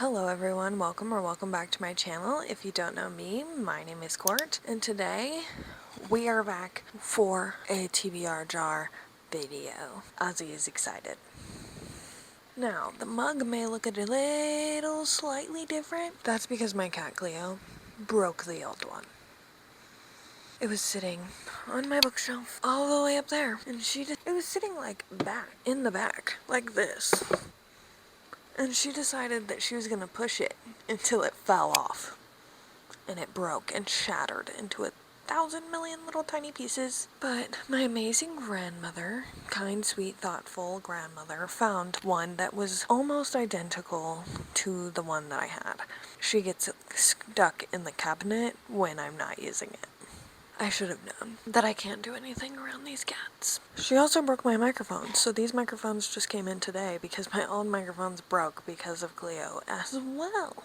Hello everyone, welcome back to my channel. If you don't know me, my name is Court, and today we are back for a TBR jar video. Ozzy is excited. Now, the mug may look a little slightly different. That's because my cat Cleo broke the old one. It was sitting on my bookshelf all the way up there, and it was sitting like in the back, like this. And she decided that she was going to push it until it fell off. And it broke and shattered into 1,000,000,000 little tiny pieces. But my amazing grandmother, kind, sweet, thoughtful grandmother, found one that was almost identical to the one that I had. She gets it stuck in the cabinet when I'm not using it. I should have known that I can't do anything around these cats. She also broke my microphone, so these microphones just came in today because my old microphones broke because of Cleo as well.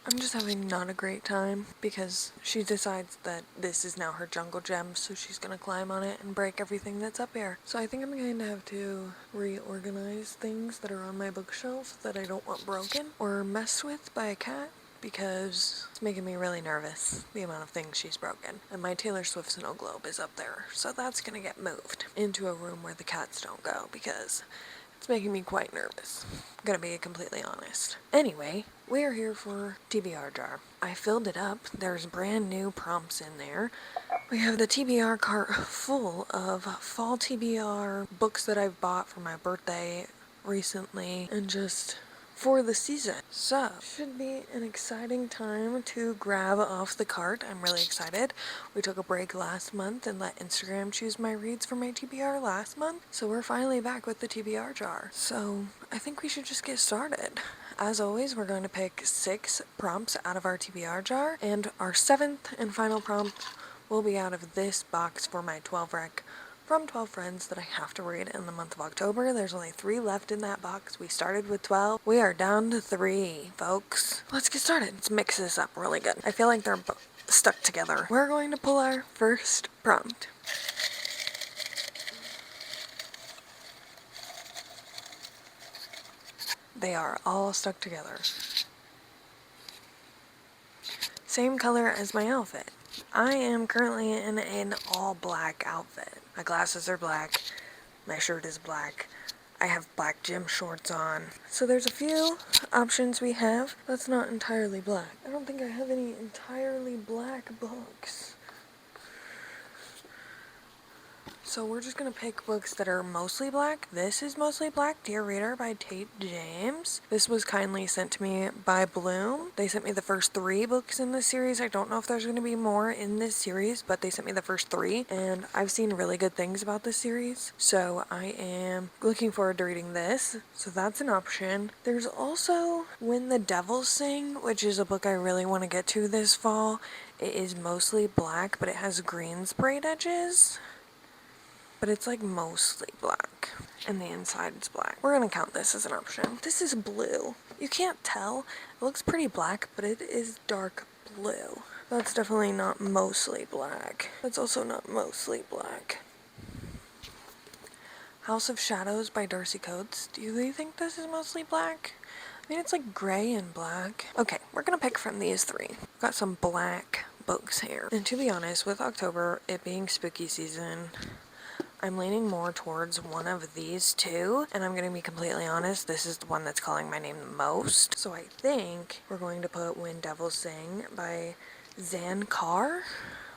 I'm just having not a great time because she decides that this is now her jungle gem, so she's gonna climb on it and break everything that's up here. So I think I'm going to have to reorganize things that are on my bookshelf that I don't want broken or messed with by a cat, because it's making me really nervous, the amount of things she's broken. And my Taylor Swift snow globe is up there, so that's gonna get moved into a room where the cats don't go because it's making me quite nervous. I'm gonna be completely honest. Anyway, we are here for TBR jar. I filled it up. There's brand new prompts in there. We have the TBR cart full of fall TBR books that I've bought for my birthday recently and just for the season. So, should be an exciting time to grab off the cart. I'm really excited. We took a break last month and let Instagram choose my reads for my TBR last month. So we're finally back with the TBR jar. So I think we should just get started. As always, we're going to pick 6 prompts out of our TBR jar, and our 7th and final prompt will be out of this box for my 12 rec from 12 friends that I have to read in the month of October. There's only 3 left in that box. We started with 12. We are down to 3, folks. Let's get started. Let's mix this up really good. I feel like they're stuck together. We're going to pull our first prompt. They are all stuck together. Same color as my outfit. I am currently in an all black outfit. My glasses are black. My shirt is black. I have black gym shorts on. So there's a few options we have that's not entirely black. I don't think I have any entirely black books. So we're just going to pick books that are mostly black. This is mostly black, Dear Reader by Tate James. This was kindly sent to me by Bloom. They sent me the first 3 books in this series. I don't know if there's going to be more in this series, but they sent me the first 3, and I've seen really good things about this series. So I am looking forward to reading this. So that's an option. There's also When the Devils Sing, which is a book I really want to get to this fall. It is mostly black, but it has green sprayed edges. But it's like mostly black, and the inside is black. We're gonna count this as an option. This is blue. You can't tell. It looks pretty black, but it is dark blue. That's definitely not mostly black. That's also not mostly black. House of Shadows by Darcy Coates. Do you think this is mostly black? I mean, it's like gray and black. Okay, we're gonna pick from these 3. We've got some black books here. And to be honest, with October, it being spooky season, I'm leaning more towards one of these 2, and I'm going to be completely honest, this is the one that's calling my name the most. So I think we're going to put When Devils Sing by Zan Carr,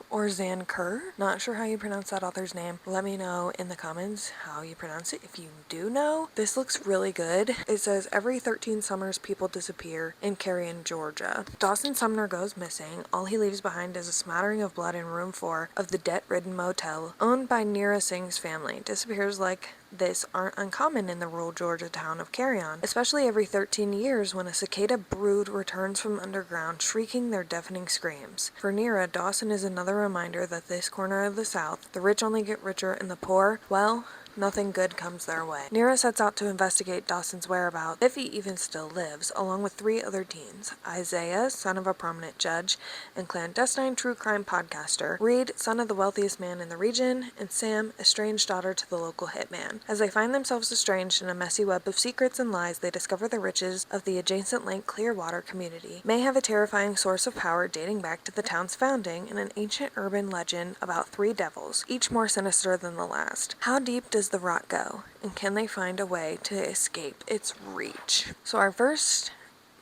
or Zan Kerr. Not sure how you pronounce that author's name. Let me know in the comments how you pronounce it if you do know. This looks really good. It says, every 13 summers people disappear in Carrion, Georgia. Dawson Sumner goes missing. All he leaves behind is a smattering of blood in room 4 of the debt-ridden motel owned by Neera Singh's family. Disappears like this aren't uncommon in the rural Georgia town of Carrion, especially every 13 years when a cicada brood returns from underground, shrieking their deafening screams. For Neera, Dawson is another reminder that this corner of the South, the rich only get richer and the poor, well, nothing good comes their way. Nira sets out to investigate Dawson's whereabouts, if he even still lives, along with 3 other teens: Isaiah, son of a prominent judge and clandestine true crime podcaster; Reed, son of the wealthiest man in the region; and Sam, estranged daughter to the local hitman. As they find themselves estranged in a messy web of secrets and lies, they discover the riches of the adjacent Lake Clearwater community may have a terrifying source of power dating back to the town's founding and an ancient urban legend about 3 devils, each more sinister than the last. How deep does the rot go, and can they find a way to escape its reach? So our first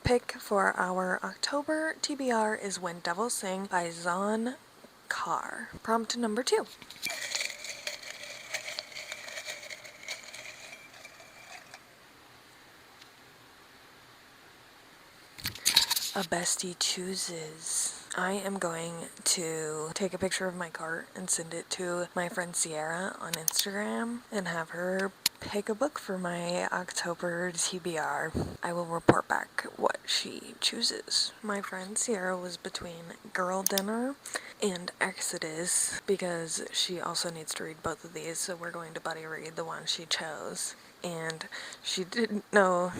pick for our October TBR is When Devils Sing by Zon Carr. Prompt number 2. A bestie chooses. I am going to take a picture of my cart and send it to my friend Sierra on Instagram and have her pick a book for my October TBR. I will report back what she chooses. My friend Sierra was between Girl Dinner and Exodus because she also needs to read both of these, so we're going to buddy read the one she chose. And she didn't know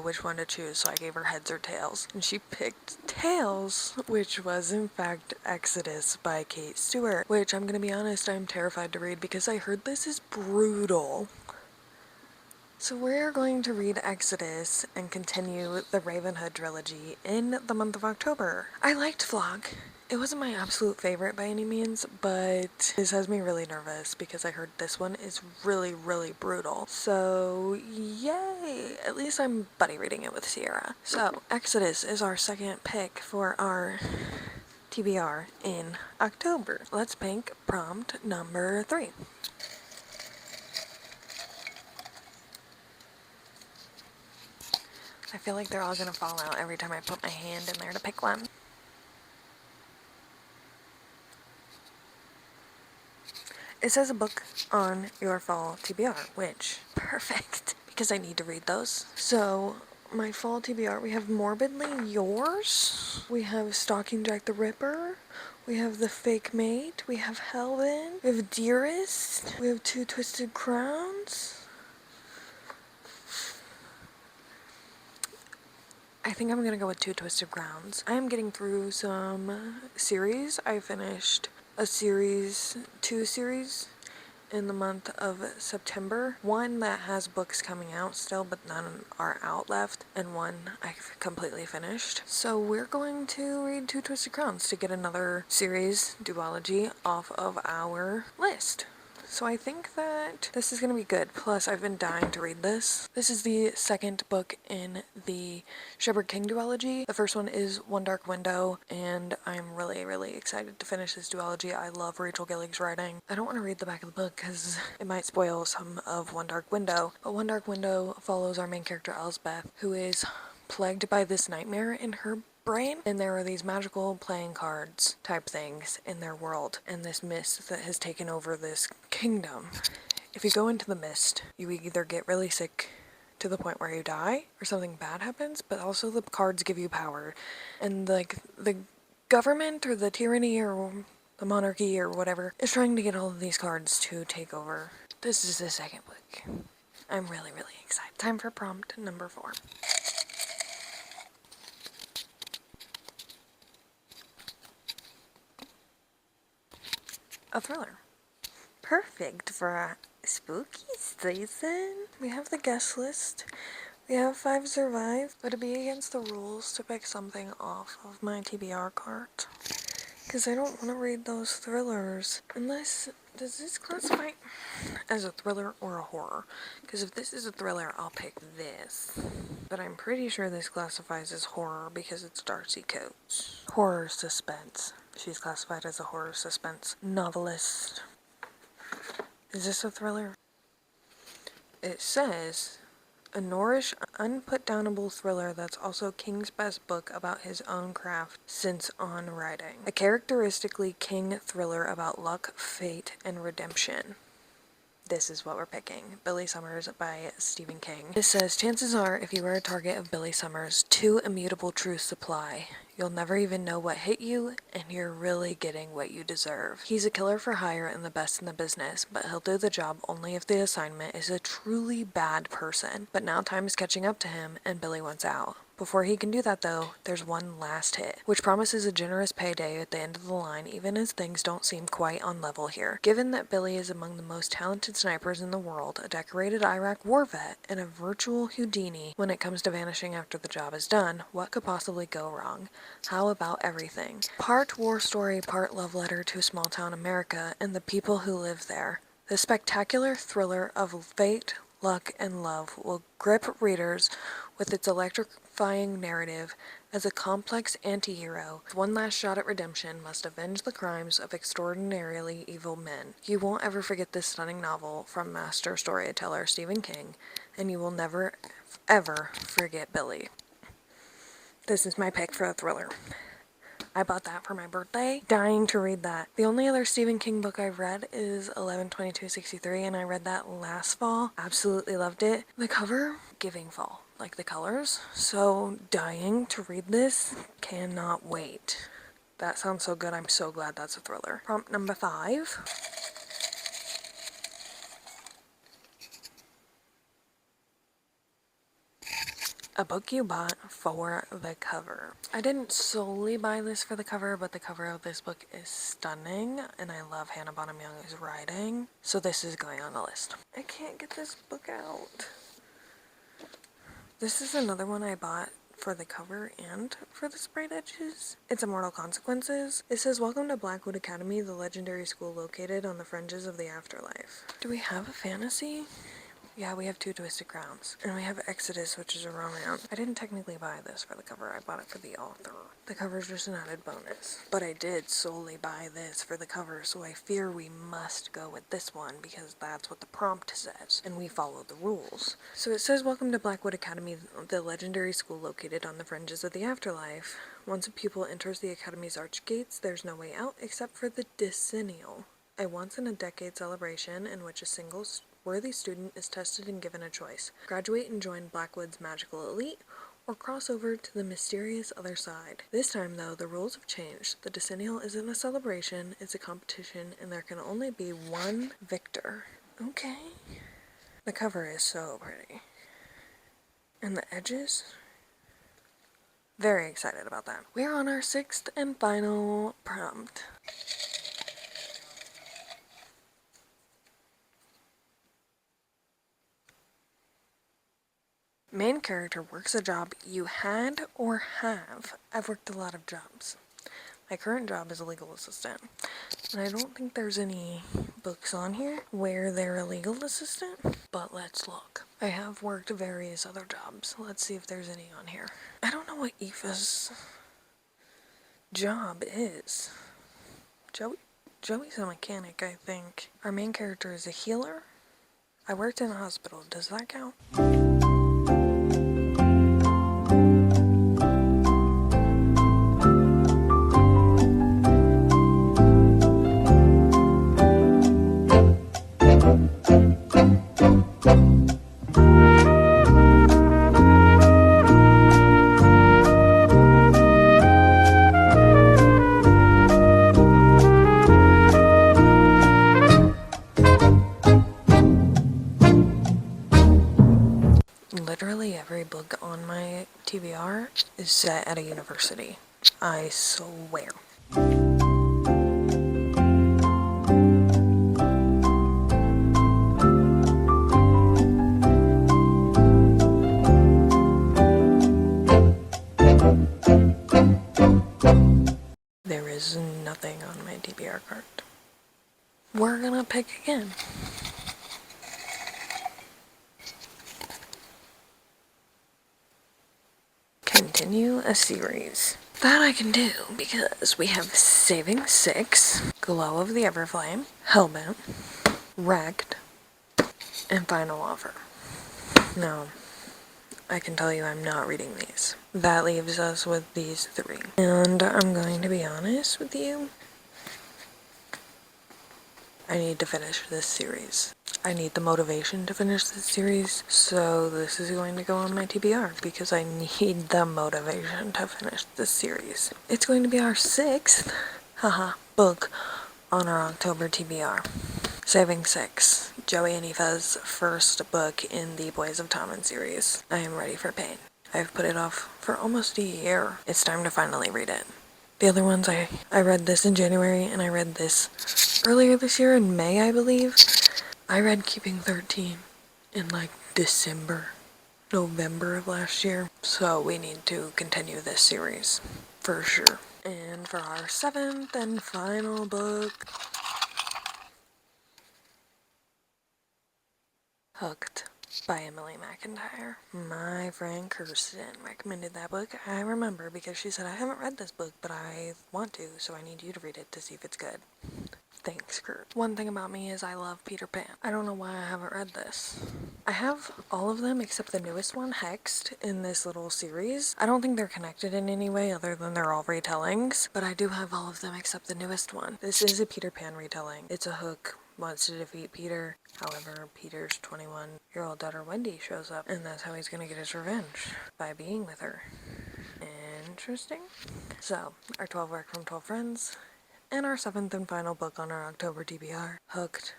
which one to choose, so I gave her heads or tails. And she picked tails, which was in fact Exodus by Kate Stewart, which I'm gonna be honest, I'm terrified to read because I heard this is brutal. So we're going to read Exodus and continue the Ravenhood trilogy in the month of October. I liked Vlog. It wasn't my absolute favorite by any means, but this has me really nervous because I heard this one is really, really brutal. So yay! At least I'm buddy reading it with Sierra. So Exodus is our second pick for our TBR in October. Let's pick prompt number 3. I feel like they're all gonna fall out every time I put my hand in there to pick one. It says a book on your fall TBR, which, perfect, because I need to read those. So, my fall TBR, we have Morbidly Yours, we have Stalking Jack the Ripper, we have The Fake Mate, we have Helvin, we have Dearest, we have Two Twisted Crowns. I think I'm gonna go with Two Twisted Crowns. I am getting through some series. I finished a series, 2 series in the month of September. One that has books coming out still, but none are out left, and one I've completely finished. So we're going to read Two Twisted Crowns to get another series duology off of our list. So I think that this is going to be good. Plus, I've been dying to read this. This is the second book in the Shepherd King duology. The first one is One Dark Window, and I'm really, really excited to finish this duology. I love Rachel Gillig's writing. I don't want to read the back of the book because it might spoil some of One Dark Window. But One Dark Window follows our main character, Elsbeth, who is plagued by this nightmare in her brain, and there are these magical playing cards type things in their world, and this mist that has taken over this kingdom. If you go into the mist, you either get really sick to the point where you die, or something bad happens, but also the cards give you power. And like the government or the tyranny or the monarchy or whatever is trying to get all of these cards to take over. This is the second book. I'm really, really excited. Time for prompt number 4. A thriller. Perfect for a spooky season. We have the guest list. We have 5 survive, but it'd be against the rules to pick something off of my TBR cart. Because I don't want to read those thrillers. Unless, does this classify as a thriller or a horror? Because if this is a thriller, I'll pick this. But I'm pretty sure this classifies as horror because it's Darcy Coates. Horror suspense. She's classified as a horror suspense novelist. Is this a thriller? It says, a Norrish, unputdownable thriller that's also King's best book about his own craft since on writing. A characteristically King thriller about luck, fate, and redemption. This is what we're picking. Billy Summers by Stephen King. This says, chances are, if you were a target of Billy Summers' 2 immutable truths apply. You'll never even know what hit you, and you're really getting what you deserve. He's a killer for hire and the best in the business, but he'll do the job only if the assignment is a truly bad person. But now time is catching up to him, and Billy wants out. Before he can do that though, there's one last hit, which promises a generous payday at the end of the line even as things don't seem quite on level here. Given that Billy is among the most talented snipers in the world, a decorated Iraq war vet, and a virtual Houdini when it comes to vanishing after the job is done, what could possibly go wrong? How about everything? Part war story, part love letter to small town America and the people who live there. The spectacular thriller of fate, luck, and love will grip readers with its electrifying narrative as a complex anti-hero, with one last shot at redemption, must avenge the crimes of extraordinarily evil men. You won't ever forget this stunning novel from master storyteller Stephen King, and you will never, ever forget Billy. This is my pick for a thriller. I bought that for my birthday, dying to read that. The only other Stephen King book I've read is 11/22/63, and I read that last fall. Absolutely loved it. The cover, giving fall, like the colors. So dying to read this, cannot wait. That sounds so good. I'm so glad that's a thriller. Prompt number 5. A book you bought for the cover. I didn't solely buy this for the cover, but the cover of this book is stunning, and I love Hannah Bonham Young's writing, so this is going on the list. I can't get this book out. This is another one I bought for the cover and for the sprayed edges. It's Immortal Consequences. It says, "Welcome to Blackwood Academy, the legendary school located on the fringes of the afterlife." Do we have a fantasy? Yeah, we have 2 Twisted Crowns. And we have Exodus, which is a romance. I didn't technically buy this for the cover. I bought it for the author. The cover's just an added bonus. But I did solely buy this for the cover, so I fear we must go with this one because that's what the prompt says, and we follow the rules. So it says, "Welcome to Blackwood Academy, the legendary school located on the fringes of the afterlife. Once a pupil enters the academy's arch gates, there's no way out except for the decennial, a once-in-a-decade celebration in which a single worthy student is tested and given a choice. Graduate and join Blackwood's magical elite, or cross over to the mysterious other side. This time, though, the rules have changed. The decennial isn't a celebration, it's a competition, and there can only be one victor." Okay. The cover is so pretty. And the edges? Very excited about that. We're on our 6th and final prompt. Main character works a job you had or have. I've worked a lot of jobs. My current job is a legal assistant, and I don't think there's any books on here where they're a legal assistant, but let's look. I have worked various other jobs. Let's see if there's any on here. I don't know what Aoife's job is. Joey's a mechanic, I think. Our main character is a healer. I worked in a hospital. Does that count? Literally every book on my TBR is set at a university. I swear. There is nothing on my TBR card. We're gonna pick again. Continue a series. That I can do because we have Saving 6, Glow of the Everflame, Hellbound, Wrecked, and Final Offer. Now, I can tell you I'm not reading these. That leaves us with these 3. And I'm going to be honest with you. I need to finish this series. I need the motivation to finish this series, so this is going to go on my TBR because I need the motivation to finish this series. It's going to be our 6th, book on our October TBR. Saving 6, Joey and Aoife's first book in the Boys of Tommen series. I am ready for pain. I've put it off for almost a year. It's time to finally read it. The other ones, I read this in January, and I read this earlier this year in May, I believe. I read Keeping 13 in like December, November of last year. So we need to continue this series, for sure. And for our 7th and final book, Hooked by Emily McIntyre. My friend Kirsten recommended that book. I remember because she said, I haven't read this book, but I want to, so I need you to read it to see if it's good. Thanks, Kurt. One thing about me is I love Peter Pan. I don't know why I haven't read this. I have all of them except the newest one, Hexed, in this little series. I don't think they're connected in any way other than they're all retellings, but I do have all of them except the newest one. This is a Peter Pan retelling. It's a Hook wants to defeat Peter. However, Peter's 21-year-old daughter Wendy shows up, and that's how he's gonna get his revenge, by being with her. Interesting. So, our 12 work from 12 friends, and our 7th and final book on our October TBR, Hooked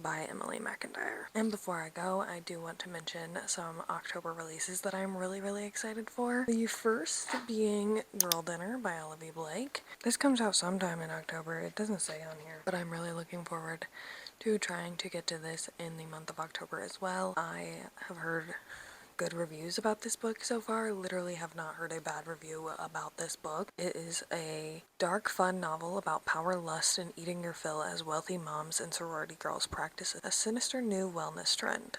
by Emily McIntyre. And before I go, I do want to mention some October releases that I'm really excited for. The first being Girl Dinner by Olivia Blake. This comes out sometime in October. It doesn't say on here, but I'm really looking forward to trying to get to this in the month of October as well. I have heard good reviews about this book so far. Literally have not heard a bad review about this book. It is a dark, fun novel about power, lust, and eating your fill as wealthy moms and sorority girls practice a sinister new wellness trend.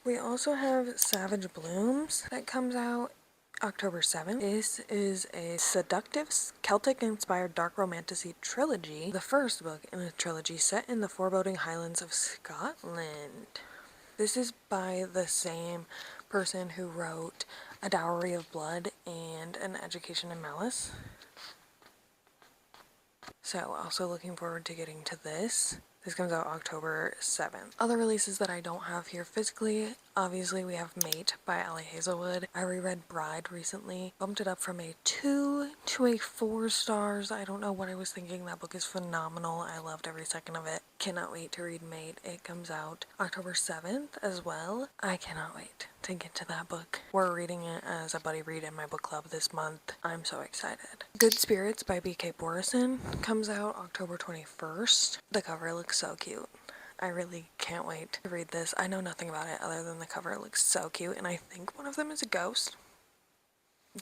We also have Savage Blooms that comes out October 7th. This is a seductive, Celtic-inspired dark romantasy trilogy, the first book in a trilogy set in the foreboding Highlands of Scotland. This is by the same person who wrote A Dowry of Blood and An Education in Malice. So, also looking forward to getting to this. This comes out October 7th. Other releases that I don't have here physically, obviously we have Mate by Allie Hazelwood. I reread Bride recently, bumped it up from a 2 to a 4 stars. I don't know what I was thinking. That book is phenomenal. I loved every second of it. Cannot wait to read Mate. It comes out October 7th as well. I cannot wait to get to that book. We're reading it as a buddy read in my book club this month. I'm so excited. Good Spirits by B.K. Borison comes out October 21st. The cover looks so cute. I really can't wait to read this. I know nothing about it other than the cover. It looks so cute, and I think one of them is a ghost.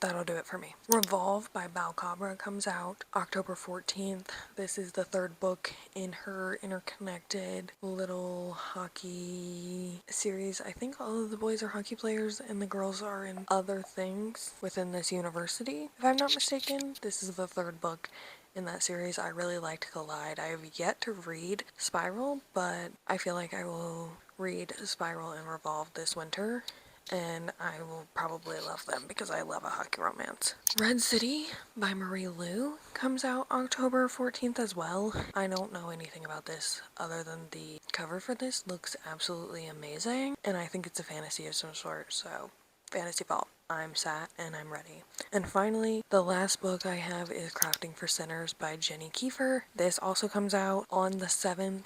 That'll do it for me. Revolve by Balcabra comes out October 14th. This is the 3rd book in her interconnected little hockey series. I think all of the boys are hockey players and the girls are in other things within this university. If I'm not mistaken, this is the 3rd book in that series. I really liked Collide. I have yet to read Spiral, but I feel like I will read Spiral and Revolve this winter. And I will probably love them because I love a hockey romance. Red City by Marie Lu comes out October 14th as well. I don't know anything about this other than the cover for this looks absolutely amazing, and I think it's a fantasy of some sort, so fantasy vault. I'm sat and I'm ready. And finally, the last book I have is Crafting for Sinners by Jenny Kiefer. This also comes out on the 7th.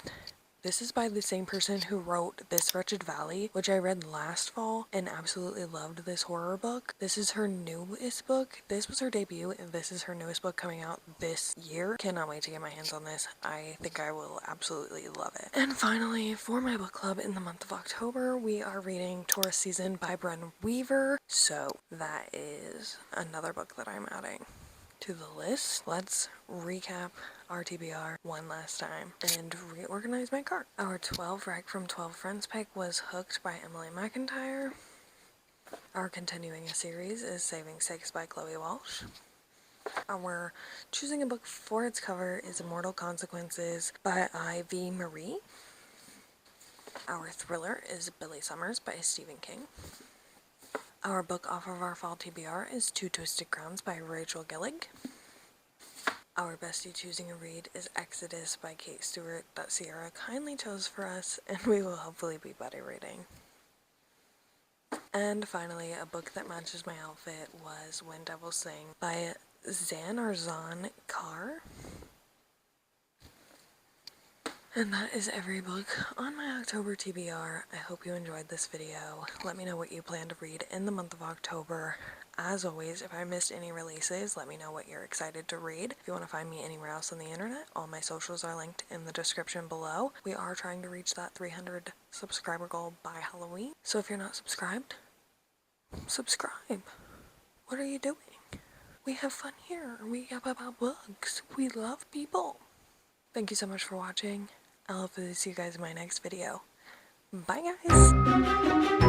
This is by the same person who wrote This Wretched Valley, which I read last fall and absolutely loved this horror book. This is her newest book. This was her debut, and this is her newest book coming out this year. Cannot wait to get my hands on this. I think I will absolutely love it. And finally, for my book club in the month of October, we are reading Taurus Season by Bren Weaver. So that is another book that I'm adding to the list. Let's recap our TBR one last time and reorganize my cart. Our 12 rec from 12 friends pick was Hooked by Emily McIntyre. Our continuing a series is Saving 6 by Chloe Walsh. Our choosing a book for its cover is Immortal Consequences by I.V. Marie. Our thriller is Billy Summers by Stephen King. Our book off of our fall TBR is Two Twisted Crowns by Rachel Gillig. Our bestie choosing a read is Exodus by Kate Stewart that Sierra kindly chose for us, and we will hopefully be buddy reading. And finally, a book that matches my outfit was When Devils Sing by Zan Carr. And that is every book on my October TBR. I hope you enjoyed this video. Let me know what you plan to read in the month of October. As always, if I missed any releases, let me know what you're excited to read. If you want to find me anywhere else on the internet, all my socials are linked in the description below. We are trying to reach that 300 subscriber goal by Halloween. So if you're not subscribed, subscribe. What are you doing? We have fun here. We yap about books. We love people. Thank you so much for watching. I'll hopefully see you guys in my next video. Bye guys!